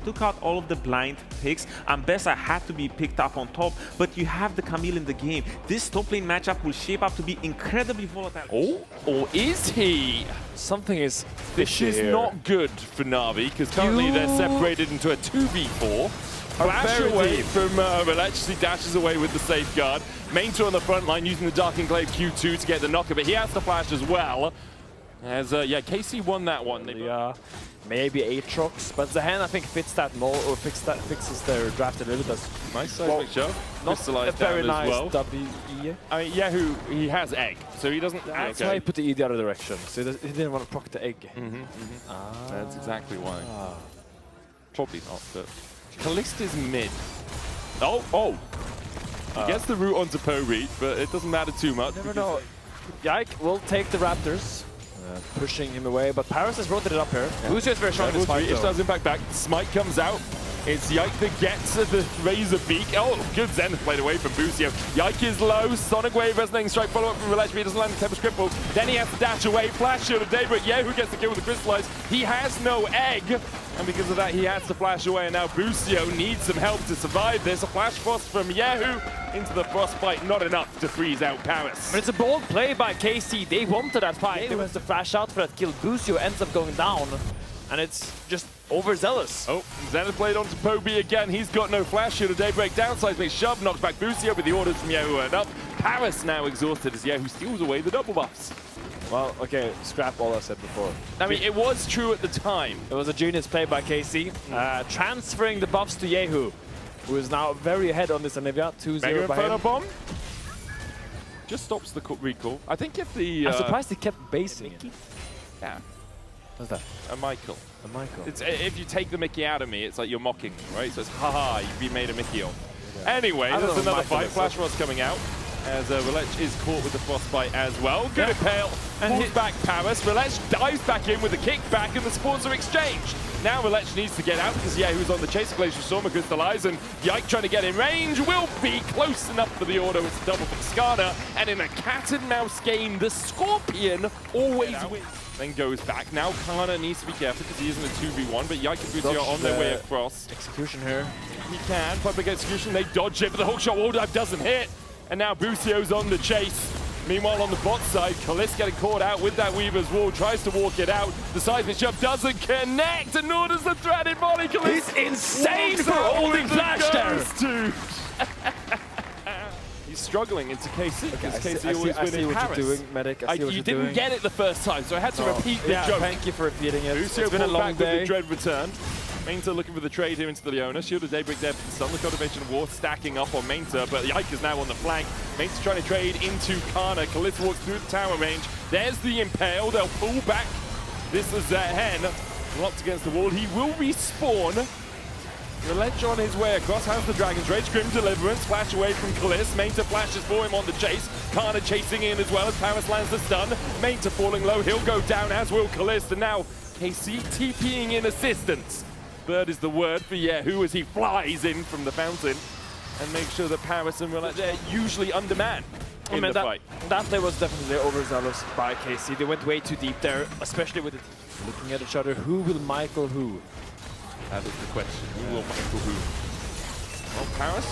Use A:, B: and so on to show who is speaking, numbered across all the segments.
A: took out all of the blind picks. Ambessa had to be picked up on top, but you have the Camille in the game. This top lane matchup will shape up to be incredibly volatile.
B: Oh, or is he?
C: Something is
B: This is
C: here.
B: not good for Navi, because currently they're separated into a 2v4. Flash away from Rhilech, he dashes away with the safeguard. Maynter on the front line using the Dark Enclave Q2 to get the knocker, but he has to flash as well. As, yeah, KC won that one.
C: Yeah, maybe Aatrox, but Zaahen I think fits that mold, or fixes their draft a little bit.
B: Nice seismic shove.
C: Not a very nice WE.
B: I mean, Yahoo, he has egg, so he doesn't...
C: That's why he put the E the other direction, so he didn't want to proc the egg.
B: That's exactly why. Probably not, but... Caliste is mid. Oh! He gets the route onto Poby, but it doesn't matter too much.
C: Never know. Yike will take the Raptors, pushing him away, but Parus has rotated up here. Busio is very strong in this fight.
B: It does impact back. Smite comes out. It's Yike that gets the Razor Beak. Oh, good Zen played away from Busio. Yike is low. Sonic Wave, Resonating Strike, follow up from Rhilech, but he doesn't land the Tempest Cripple. Then he has to dash away. Flash Shield of Daybreak. Yahoo gets the kill with the Crystallize. He has no egg, and because of that, he has to flash away. And now Busio needs some help to survive this. A Flash Frost from Yahoo into the Frostbite, not enough to freeze out Parus.
C: But it's a bold play by KC. They wanted that fight. They went to flash out for that kill. Busio ends up going down, and it's just overzealous.
B: Oh, Zenith played onto Poby again. He's got no flash shield. A Daybreak downside makes shove, knocks back Busio, but the orders from Yahoo earned up. Parus now exhausted as Yahoo steals away the double buffs.
C: Well, okay, scrap all I said before.
B: I mean, it was true at the time.
C: It was a genius play by KC, transferring the buffs to Yahoo, who is now very ahead on this Anivia, 2-0
B: Mega
C: by
B: Inferno
C: him.
B: Bomb just stops the recall. I think if the...
C: I'm surprised he kept basing it.
B: Yeah.
C: What's that?
B: A Michael.
C: A Michael.
B: It's, if you take the Mickey out of me, it's like you're mocking me, right? So it's, haha, you've been made a Mickey on. Okay. Anyway, that's another fight. Flash Frost coming out, as Rhilech is caught with the Frostbite as well. Good impale, and pulls back Parus. Rhilech dives back in with the kickback, and the supports are exchanged. Now Rhilech needs to get out, because Yahoo's on the chase. Glacial Storm crystallize, and Yike trying to get in range will be close enough for the auto. It's a double from Skarner, and in a cat and mouse game, the Scorpion always wins. Then goes back. Now Canna needs to be careful because he isn't a 2v1, but Yike and Busio are on their way across.
C: Execution here.
B: He can. Public execution, they dodge it, but the hook shot wall dive doesn't hit. And now Busio's on the chase. Meanwhile, on the bot side, Caliste getting caught out with that Weaver's Wall, tries to walk it out. The seismic shove doesn't connect, and nor does the threaded body. Caliste
C: He's insane for holding flash there!
B: He's struggling into KC, because KC always
C: I see
B: been in
C: what
B: Parus.
C: you're doing, Medic. I see what
B: You
C: you're
B: didn't
C: doing.
B: get it the first time, so I had to repeat the joke.
C: Thank you for repeating it.
B: Busio
C: It's been a long
B: back
C: day.
B: with the Dread return. Maynter looking for the trade here into the Leona. Shield of Daybreak there for the Sun. The Cultivation of War stacking up on Maynter, but Yike is now on the flank. Maynter's trying to trade into Canna. Caliste walks through the tower range. There's the Impale. They'll pull back. This is Zaahen. Locked against the wall. He will respawn. Rhilech on his way across, has the Dragon's Rage, Grim Deliverance, flash away from Caliste. Maynter flashes for him on the chase. Canna chasing in as well as Parus lands the stun. Maynter falling low, he'll go down, as will Caliste. And now KC TPing in assistance. Bird is the word for Yahoo as he flies in from the fountain and makes sure that Parus and Rhilech, they're usually undermanned in the fight.
C: That play was definitely overzealous by KC. They went way too deep there, especially with it looking at each other. Who will Michael who?
B: That is the question. Who will Michael who? Well, Parus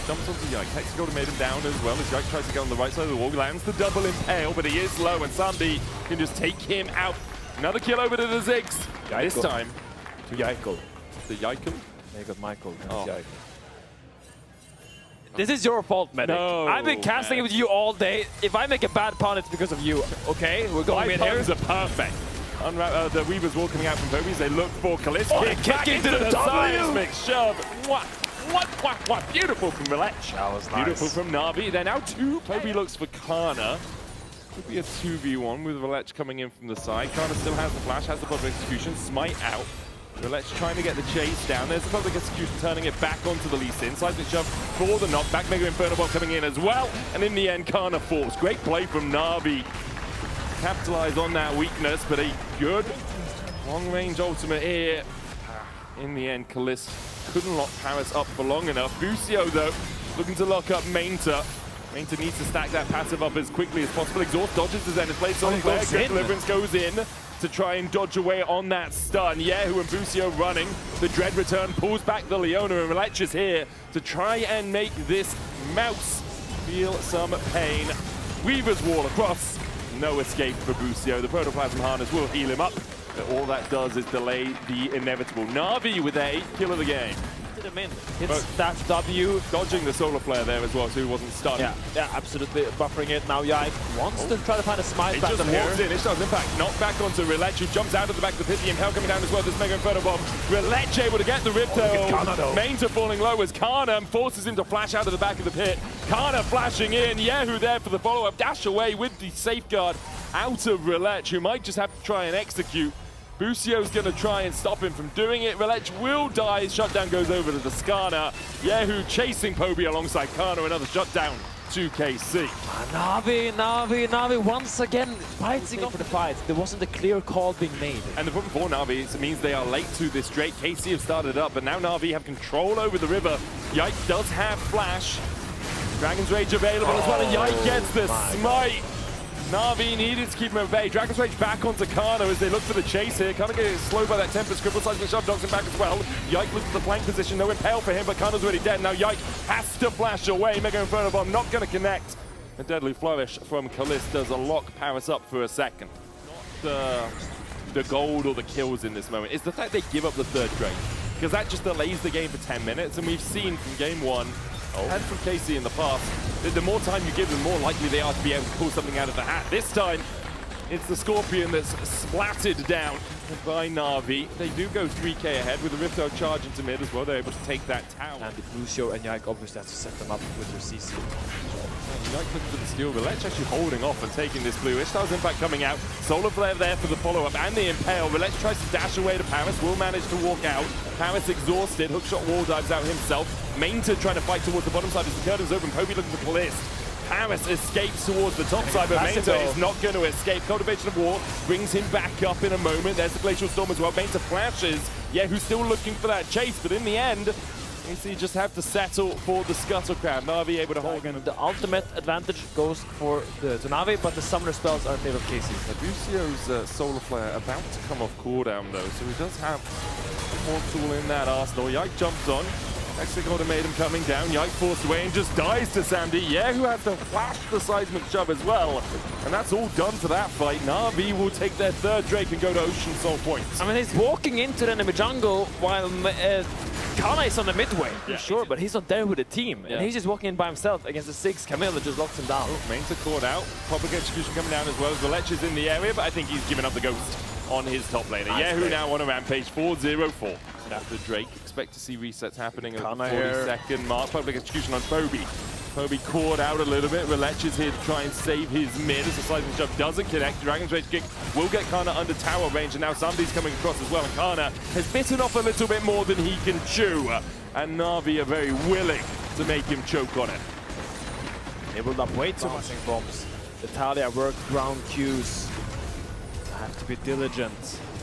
B: jumps onto Yike. Hexagon made him down as well as Yike tries to get on the right side of the wall. He lands the double impale, but he is low, and Sandy can just take him out. Another kill over to the Ziggs. This time
C: to Yike.
B: The Yike?
C: They got Michael.
B: Oh.
C: Yike. This is your fault, Medic.
B: No,
C: I've been casting it with you all day. If I make a bad pun, it's because of you. Okay, we're going in here.
B: My puns are perfect. The Weaver's Wall coming out from Poby. They look for Caliste.
C: Kick into the
B: seismic shove. What? Beautiful from Rhilech.
C: That was nice.
B: Beautiful from Navi. They're now two. Poby looks for Canna. Could be a 2v1 with Rhilech coming in from the side. Canna still has the flash, has the public execution. Smite out. Rhilech trying to get the chase down. There's the public execution, turning it back onto the Lee Sin. Seismic shove for the knockback. Mega Inferno Bomb coming in as well. And in the end, Canna falls. Great play from Navi. Capitalize on that weakness, but a good long-range ultimate here. In the end, Caliste couldn't lock Parus up for long enough. Busio, though, looking to lock up Maynter. Maynter needs to stack that passive up as quickly as possible. Exhaust dodges the Zenith Blade. Solid flare. Deliverance goes in. to try and dodge away on that stun. Yahoo and Busio running. The Dread return pulls back the Leona, and Rhilech is here to try and make this mouse feel some pain. Weaver's wall across. No escape for Busio. The Protoplasm harness will heal him up, but all that does is delay the inevitable. Na'Vi with their 8th kill of the game.
C: Did him in. Hits that W.
B: Dodging the solar flare there as well, so he wasn't stunned.
C: Yeah, absolutely. Buffering it. Now Yike wants to try to find a smite back
B: just
C: here.
B: walks in. Ishtar's impact. Knocked back onto Rhilech, who jumps out of the back of the pit. The Impel coming down as well. This Mega Inferno Bomb. Rhilech able to get the Ripto. Maynter falling low as Canna forces him to flash out of the back of the pit. Canna flashing in. Yahoo there for the follow-up. Dash away with the safeguard out of Rhilech, who might just have to try and execute. Busio's going to try and stop him from doing it. Rhilech will die. His shutdown goes over to the Skarner. Yahoo chasing Poby alongside Canna. Another shutdown to KC.
C: Navi once again fighting for the fight. There wasn't a clear call being made.
B: And the problem for Navi is it means they are late to this Drake. KC have started up, but now Navi have control over the river. Yike does have flash. Dragon's Rage available as well, and Yike gets the smite. Navi needed to keep him at bay. Dragon's Rage back onto Canna as they look for the chase here. Canna getting slowed by that Tempest. Cripple Seismic Shove knocks him back as well. Yike looks at the flank position. No impale for him, but Canna's already dead. Now Yike has to flash away. Mega Inferno Bomb not going to connect. A deadly flourish from Caliste does a lock Parus up for a second. Not the gold or the kills in this moment. It's the fact they give up the 3rd Drake, because that just delays the game for 10 minutes. And we've seen from game 1 and from KC in the past, the more time you give them, the more likely they are to be able to pull something out of the hat. This time, it's the Scorpion that's splattered down by Navi. They do go 3k ahead with the Rifto charge into mid as well. They're able to take that tower.
C: And the Busio and Yike obviously have to set them up with their CC.
B: Yike looking for the steal, but Rhilech actually holding off and taking this blue. Ishtar's impact coming out. Solar Flare there for the follow-up and the Impale. Rhilech tries to dash away to Parus, will manage to walk out. Parus exhausted, hookshot wall dives out himself. Maynter trying to fight towards the bottom side as the curtain's open. Poby looking for Caliste. Parus escapes towards the top side, but Maynter is not going to escape. Cultivation of War brings him back up in a moment. There's the Glacial Storm as well. Maynter flashes. Yeah, who's still looking for that chase, but in the end, KC just have to settle for the Scuttlecraft. Navi able to hold in.
C: The ultimate advantage goes for to Navi, but the summoner spells are in favor of KC.
B: Busio's Solar Flare about to come off cooldown though, so he does have more tool in that arsenal. Yike jumps on. Executor made him coming down. Yike forced away and just dies to Sandy. Yeah, who has to flash the seismic shove as well. And that's all done for that fight. Navi will take their 3rd Drake and go to Ocean Soul points.
C: I mean, he's walking into the enemy jungle while Canna is on the midway.
B: Yeah,
C: sure, but he's not there with the team. Yeah. And he's just walking in by himself against the Ziggs. Camille just locks him down.
B: Maynter caught out. Public execution coming down as well as Rhilech is in the area, but I think he's given up the ghost on his top laner.
C: Nice
B: Yahoo
C: play.
B: now on a rampage, 4-0-4. After Drake, expect to see resets happening at the 42nd mark. Public execution on Poby. Poby caught out a little bit. Rhilech is here to try and save his mid as the seismic shove doesn't connect. Dragon's Rage kick will get Canna under tower range, and now somebody's coming across as well. And Canna has bitten off a little bit more than he can chew. And Navi are very willing to make him choke on it.
C: They build up way too much bombs. The Taliyah work ground queues. Have to be diligent.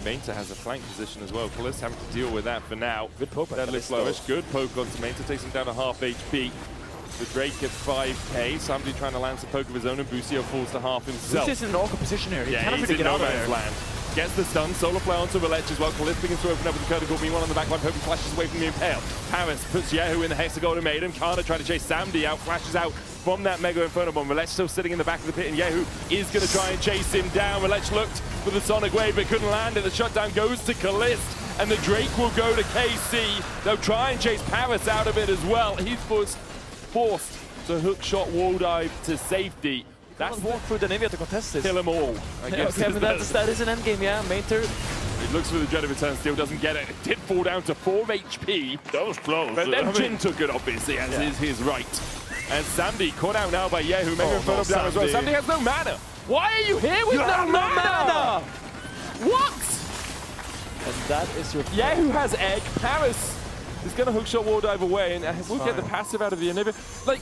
B: Maynter has a flank position as well. Caliste having to deal with that for now.
C: Good poke.
B: Deadly flourish. Good poke onto Maynter. Takes him down to half HP. The Drake at 5k. Somebody trying to land some poke of his own, and Busio falls to half himself.
C: Busio's in an awkward position here. He
B: Yeah,
C: cannot
B: he's
C: really
B: in
C: get
B: no
C: out of
B: man's
C: there.
B: land. Gets the stun. Solar Flare onto Rhilech as well. Caliste begins to open up with the Curticle. Meanwhile on the backline, Poby flashes away from the Impale. Parus puts Yahoo in the Hexagon Maiden. Canna trying to chase Samdi out. Flashes out from that Mega Inferno Bomb. Rhilech still sitting in the back of the pit, and Yahoo is going to try and chase him down. Rhilech looked for the Sonic Wave, but couldn't land it. The shutdown goes to Caliste, and the Drake will go to KC. They'll try and chase Parus out of it as well. He's forced to hookshot wall dive to safety.
C: That's walk through the Anivia to contest this.
B: Kill them all. I guess
C: okay, but that is an endgame, yeah. Maynter.
B: He looks for the Dread of Return, still doesn't get it. It did fall down to 4 HP.
D: That was close.
B: But then Jhin took it, obviously, as is his right. And Sandy caught out now by Yahoo, Mega Inferno down as well. Sandy has no mana. Why are you here with no mana? What?
C: And that is your
B: Yahoo has egg. Parus is going to hookshot wall dive away, and we'll get the passive out of the Anivia. Like,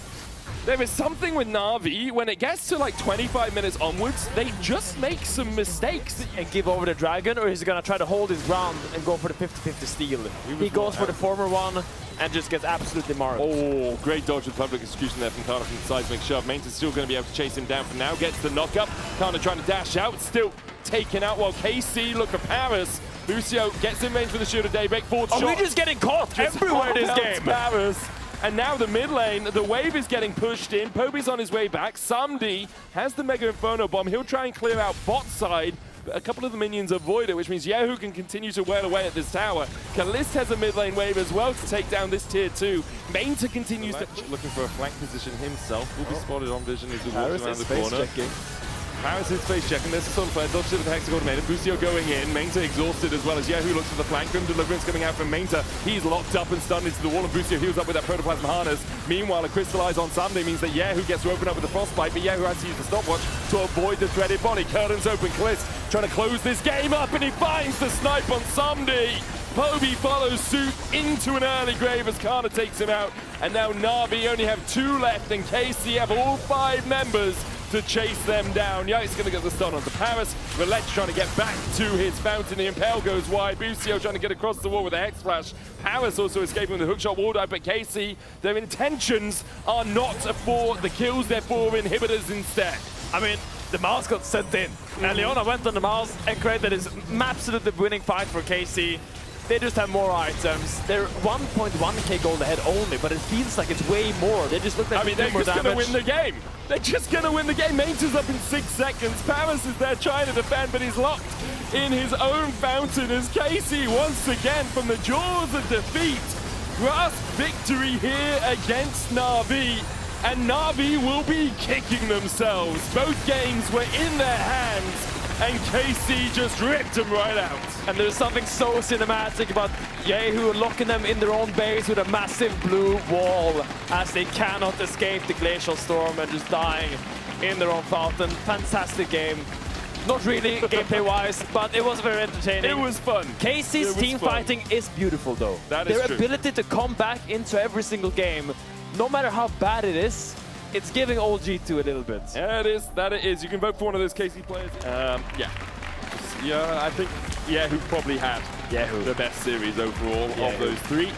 B: there is something with Navi, when it gets to like 25 minutes onwards, they just make some mistakes.
C: And give over the dragon, or he's gonna try to hold his ground and go for the 50-50 steal. He goes for the former one and just gets absolutely marked.
B: Oh, great dodge with public execution there from Canna from the seismic shove. Maynter's still going to be able to chase him down for now. Gets the knock up. Canna trying to dash out. Still taken out while KC look for Parus. Busio gets in range for the shoot of Daybreak. Fourth shot.
C: We're just getting caught everywhere this game.
B: Parus. And now the mid lane, the wave is getting pushed in. Poby's on his way back. Samdi has the Mega Inferno Bomb. He'll try and clear out bot side. But a couple of the minions avoid it, which means kyeahoo can continue to wail away at this tower. Caliste has a mid lane wave as well to take down this tier 2. Maynter continues to... Looking for a flank position himself. Will be spotted on vision as he walks around the corner. Parus is face checking. There's a sort of flare. Dodged it with the Hex coordinator. Busio going in. Maynter exhausted as well as kyeahoo looks for the flank. Grim Deliverance coming out from Maynter. He's locked up and stunned into the wall, and Busio heals up with that Protoplasm harness. Meanwhile, a Crystallize on Sunday means that kyeahoo gets to open up with the Frostbite, but kyeahoo has to use the stopwatch to avoid the threaded body. Curtains open. Caliste trying to close this game up, and he finds the snipe on Sunday. Poby follows suit into an early grave as Canna takes him out. And now Navi only have 2 left, and KC have all 5 members to chase them down. Yike's going to get the stun onto Parus. Rhilech trying to get back to his fountain. The Impale goes wide. Busio trying to get across the wall with a Hex Flash. Parus also escaping with the hookshot wall dive, but KC, their intentions are not for the kills, they're for inhibitors instead.
C: I mean, the mouse got sent in, and Leona went on the mouse and created this absolutely winning fight for KC. They just have more items. They're 1.1k gold ahead only, but it feels like it's way more. They just look like
B: they're just going to win the game. They're just going to win the game. Maynter's up in 6 seconds. Parus is there trying to defend, but he's locked in his own fountain as KC once again from the jaws of defeat grasp victory here against Navi. And Navi will be kicking themselves. Both games were in their hands, and KC just ripped them right out.
C: And there's something so cinematic about kyeahoo locking them in their own base with a massive blue wall as they cannot escape the glacial storm and just dying in their own fountain. Fantastic game. Not really gameplay-wise, but it was very entertaining.
B: It was fun.
C: KC's team fighting is beautiful, though.
B: That is
C: Their
B: true.
C: ability to come back into every single game, no matter how bad it is, it's giving old G2 a little bit.
B: Yeah, it is. That it is. You can vote for one of those KC players. Yeah, I think kyeahoo probably had the best series overall of those 3.